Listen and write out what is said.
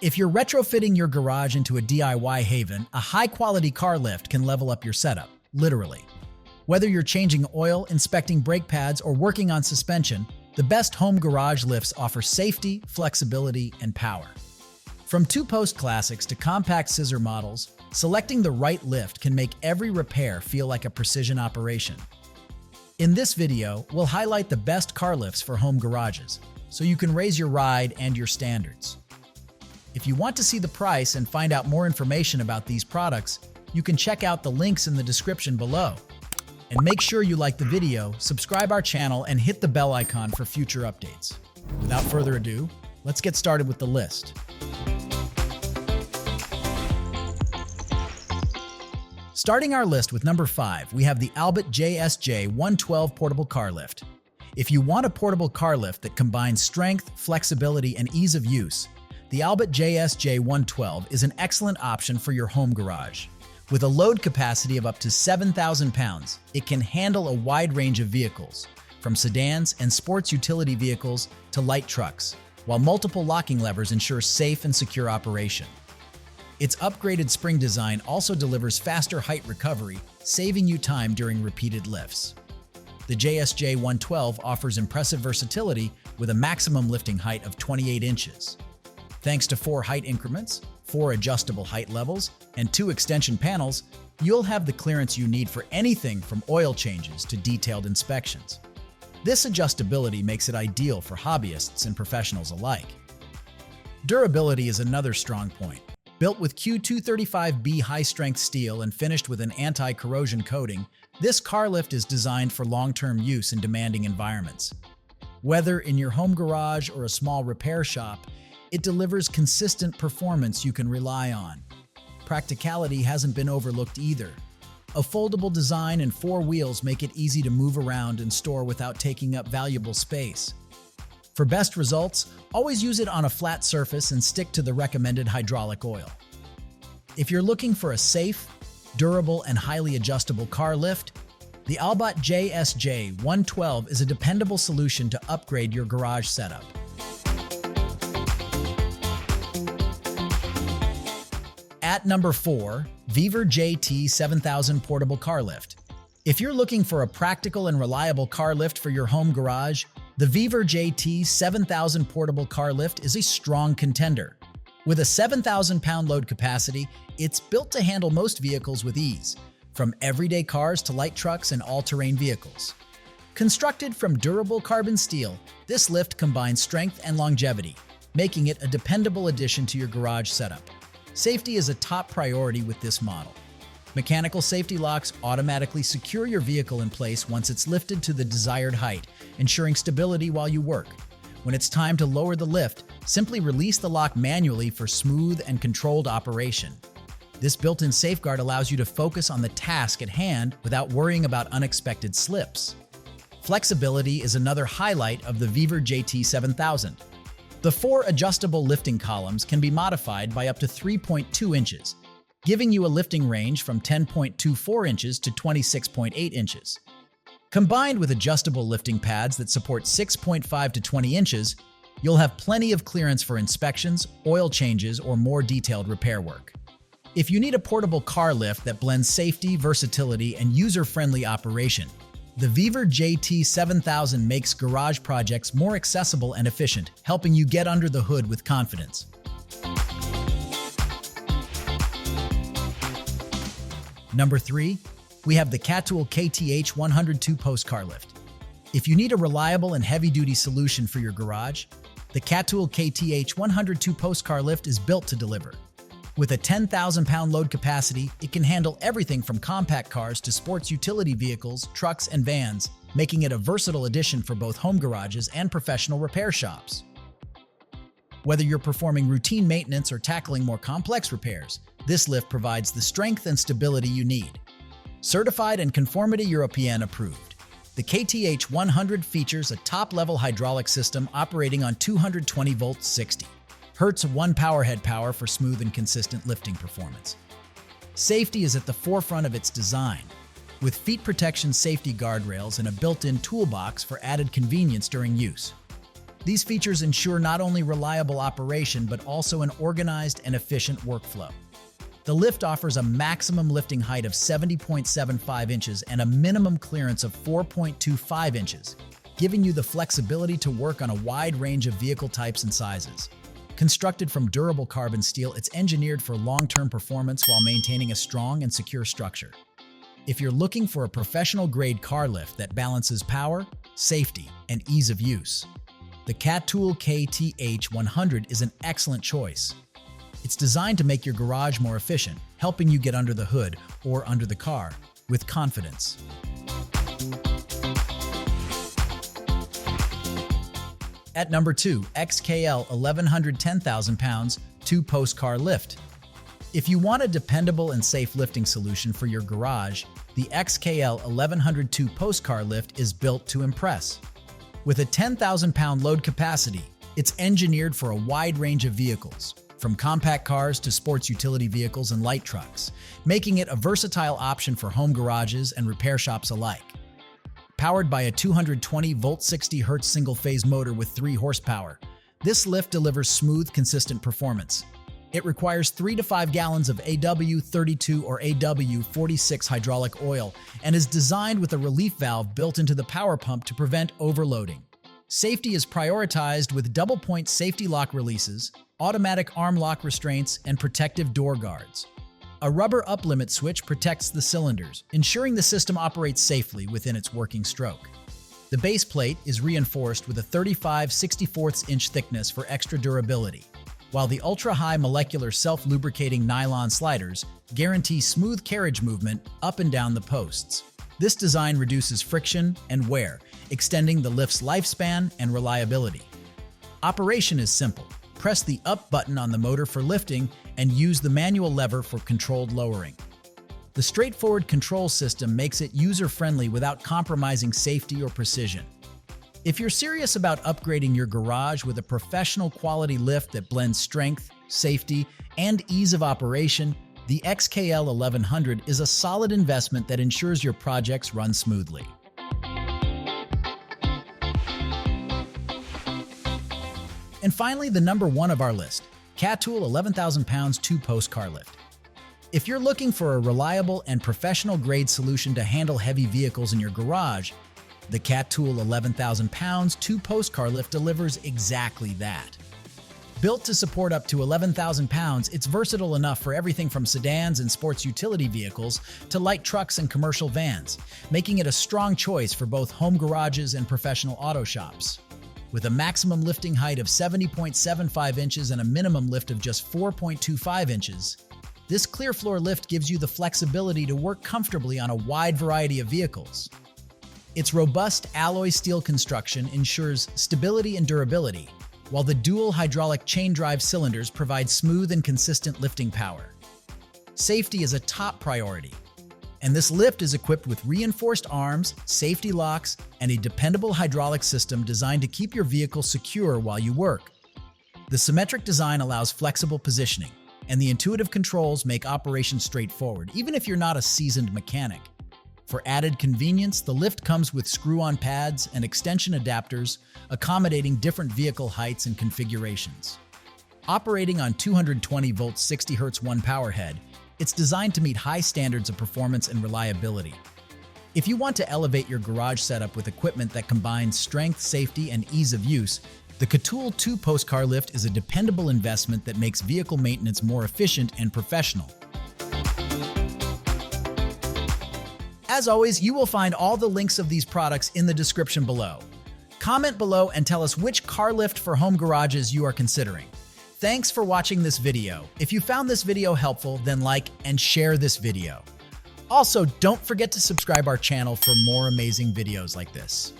If you're retrofitting your garage into a DIY haven, a high-quality car lift can level up your setup, literally. Whether you're changing oil, inspecting brake pads, or working on suspension, the best home garage lifts offer safety, flexibility, and power. From two-post classics to compact scissor models, selecting the right lift can make every repair feel like a precision operation. In this video, we'll highlight the best car lifts for home garages, so you can raise your ride and your standards. If you want to see the price and find out more information about these products, you can check out the links in the description below. And make sure you like the video, subscribe our channel, and hit the bell icon for future updates. Without further ado, let's get started with the list. Starting our list with number 5, we have the Albott JSJ112 Portable Car Lift. If you want a portable car lift that combines strength, flexibility, and ease of use, the Albott JSJ112 is an excellent option for your home garage. With a load capacity of up to 7,000 pounds, it can handle a wide range of vehicles, from sedans and sports utility vehicles to light trucks, while multiple locking levers ensure safe and secure operation. Its upgraded spring design also delivers faster height recovery, saving you time during repeated lifts. The JSJ112 offers impressive versatility with a maximum lifting height of 28 inches. Thanks to 4 height increments, 4 adjustable height levels, and 2 extension panels, you'll have the clearance you need for anything from oil changes to detailed inspections. This adjustability makes it ideal for hobbyists and professionals alike. Durability is another strong point. Built with Q235B high-strength steel and finished with an anti-corrosion coating, this car lift is designed for long-term use in demanding environments. Whether in your home garage or a small repair shop, it delivers consistent performance you can rely on. Practicality hasn't been overlooked either. A foldable design and 4 wheels make it easy to move around and store without taking up valuable space. For best results, always use it on a flat surface and stick to the recommended hydraulic oil. If you're looking for a safe, durable, and highly adjustable car lift, the Albott JSJ112 is a dependable solution to upgrade your garage setup. At number 4, VEVOR JT7000 Portable Car Lift. If you're looking for a practical and reliable car lift for your home garage, the VEVOR JT7000 Portable Car Lift is a strong contender. With a 7,000-pound load capacity, it's built to handle most vehicles with ease, from everyday cars to light trucks and all-terrain vehicles. Constructed from durable carbon steel, this lift combines strength and longevity, making it a dependable addition to your garage setup. Safety is a top priority with this model. Mechanical safety locks automatically secure your vehicle in place once it's lifted to the desired height, ensuring stability while you work. When it's time to lower the lift, simply release the lock manually for smooth and controlled operation. This built-in safeguard allows you to focus on the task at hand without worrying about unexpected slips. Flexibility is another highlight of the VEVOR JT7000. The 4 adjustable lifting columns can be modified by up to 3.2 inches, giving you a lifting range from 10.24 inches to 26.8 inches. Combined with adjustable lifting pads that support 6.5 to 20 inches, you'll have plenty of clearance for inspections, oil changes, or more detailed repair work. If you need a portable car lift that blends safety, versatility, and user-friendly operation, the VEVOR JT7000 makes garage projects more accessible and efficient, helping you get under the hood with confidence. Number 3, we have the KATOOL KT-H100 2-post car lift. If you need a reliable and heavy-duty solution for your garage, the KATOOL KT-H100 2-post car lift is built to deliver. With a 10,000-pound load capacity, it can handle everything from compact cars to sports utility vehicles, trucks, and vans, making it a versatile addition for both home garages and professional repair shops. Whether you're performing routine maintenance or tackling more complex repairs, this lift provides the strength and stability you need. Certified and Conformity European approved, the KT-H100 features a top-level hydraulic system operating on 220-volt 60 Hz 1 powerhead power for smooth and consistent lifting performance. Safety is at the forefront of its design, with feet protection safety guardrails and a built-in toolbox for added convenience during use. These features ensure not only reliable operation, but also an organized and efficient workflow. The lift offers a maximum lifting height of 70.75 inches and a minimum clearance of 4.25 inches, giving you the flexibility to work on a wide range of vehicle types and sizes. Constructed from durable carbon steel, it's engineered for long-term performance while maintaining a strong and secure structure. If you're looking for a professional-grade car lift that balances power, safety, and ease of use, the KATOOL KT-H100 is an excellent choice. It's designed to make your garage more efficient, helping you get under the hood or under the car with confidence. At number 2, XKL 1100 10,000 pounds 2-post car lift. If you want a dependable and safe lifting solution for your garage, the XKL 1100 2-post car lift is built to impress. With a 10,000-pound load capacity, it's engineered for a wide range of vehicles, from compact cars to sports utility vehicles and light trucks, making it a versatile option for home garages and repair shops alike. Powered by a 220-volt 60 Hz single-phase motor with 3 horsepower, this lift delivers smooth, consistent performance. It requires 3 to 5 gallons of AW32 or AW46 hydraulic oil and is designed with a relief valve built into the power pump to prevent overloading. Safety is prioritized with double-point safety lock releases, automatic arm lock restraints, and protective door guards. A rubber up-limit switch protects the cylinders, ensuring the system operates safely within its working stroke. The base plate is reinforced with a 35/64" thickness for extra durability, while the ultra-high molecular self-lubricating nylon sliders guarantee smooth carriage movement up and down the posts. This design reduces friction and wear, extending the lift's lifespan and reliability. Operation is simple. Press the up button on the motor for lifting and use the manual lever for controlled lowering. The straightforward control system makes it user-friendly without compromising safety or precision. If you're serious about upgrading your garage with a professional quality lift that blends strength, safety, and ease of operation, the XKL 1100 is a solid investment that ensures your projects run smoothly. And finally, the number 1 of our list, KATOOL 11,000 pounds 2-post car lift. If you're looking for a reliable and professional-grade solution to handle heavy vehicles in your garage, the KATOOL 11,000 pounds 2-post car lift delivers exactly that. Built to support up to 11,000 pounds, it's versatile enough for everything from sedans and sports utility vehicles to light trucks and commercial vans, making it a strong choice for both home garages and professional auto shops. With a maximum lifting height of 70.75 inches and a minimum lift of just 4.25 inches, this clear floor lift gives you the flexibility to work comfortably on a wide variety of vehicles. Its robust alloy steel construction ensures stability and durability, while the dual hydraulic chain drive cylinders provide smooth and consistent lifting power. Safety is a top priority, and this lift is equipped with reinforced arms, safety locks, and a dependable hydraulic system designed to keep your vehicle secure while you work. The symmetric design allows flexible positioning, and the intuitive controls make operation straightforward, even if you're not a seasoned mechanic. For added convenience, the lift comes with screw-on pads and extension adapters, accommodating different vehicle heights and configurations. Operating on 220-volt 60 Hz 1 power head, it's designed to meet high standards of performance and reliability. If you want to elevate your garage setup with equipment that combines strength, safety, and ease of use, the KATOOL 2-post car lift is a dependable investment that makes vehicle maintenance more efficient and professional. As always, you will find all the links of these products in the description below. Comment below and tell us which car lift for home garages you are considering. Thanks for watching this video. If you found this video helpful, then like and share this video. Also, don't forget to subscribe our channel for more amazing videos like this.